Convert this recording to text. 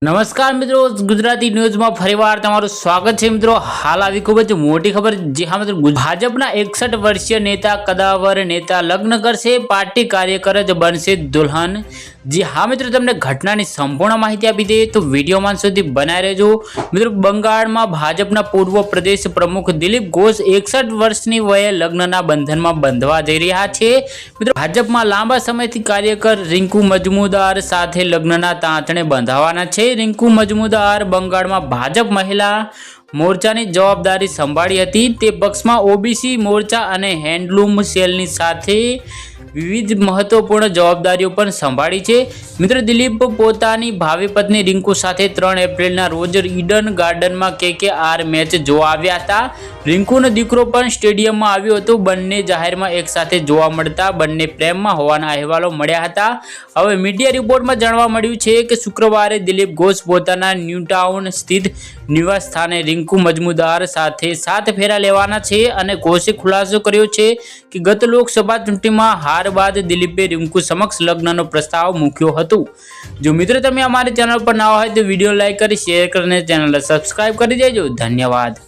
નમસ્કાર મિત્રો, ગુજરાતી ન્યૂઝમાં ફરીવાર તમારું સ્વાગત છે મિત્રો। હાલ આવી ખૂબ જ મોટી ખબર। જી હા મિત્રો, ભાજપના 61 વર્ષીય નેતા કદાવર નેતા લગ્ન કરશે, પાર્ટી કાર્યકર જ બનશે દુલ્હન। જી હા મિત્રો, તમને ઘટનાની સંપૂર્ણ માહિતી આપી દઈએ તો વિડીયોમાં સુધી બનાવી રહેજો મિત્રો। બંગાળમાં ભાજપના પૂર્વ પ્રદેશ પ્રમુખ દિલીપ ઘોષ 61 વર્ષની વયે લગ્નના બંધનમાં બંધવા જઈ રહ્યા છે મિત્રો। ભાજપમાં લાંબા સમયથી કાર્યકર રિંકુ મજમુદાર સાથે લગ્નના તાંતણે બંધાવાના છે। રિંકુ મજમુદાર બંગાળમાં ભાજપ મહિલા મોરચાની જવાબદારી સંભાળી હતી। તે પક્ષમાં ઓબીસી મોરચા અને હેન્ડલૂમ સેલની સાથે વિવિધ મહત્વપૂર્ણ જવાબદારીઓ પણ સંભાળી છે મિત્રો। દિલીપ પોતાની ભાવિ પત્ની રિંકુ સાથે 3 એપ્રિલના રોજ ઈડન ગાર્ડનમાં KKR મેચ જોવા આવ્યા હતા। રિંકુનો દીકરો પણ સ્ટેડિયમમાં આવ્યો હતો। બંને જાહેરમાં એકસાથે જોવા મળતા બંને પ્રેમમાં હોવાના અહેવાલો મળ્યા હતા। હવે મીડિયા રિપોર્ટમાં જાણવા મળ્યું છે કે શુક્રવારે દિલીપ ઘોષ પોતાના ન્યૂટાઉન સ્થિત નિવાસ સ્થાને રિંકુ મજમુદાર સાથે 7 ફેરા લેવાના છે અને ઘોષે ખુલાસો કર્યો છે કે ગત લોકસભા ચૂંટણીમાં હાર બાદ દિલીપે રિંકુ સમક્ષ લગ્નનો પ્રસ્તાવ મૂક્યો હતો। જો મિત્રો તમે અમારી ચેનલ પર નવા હોય તો વિડીયો લાઈક કરી શેર કરીને ચેનલને સબસ્ક્રાઇબ કરી દેજો। ધન્યવાદ।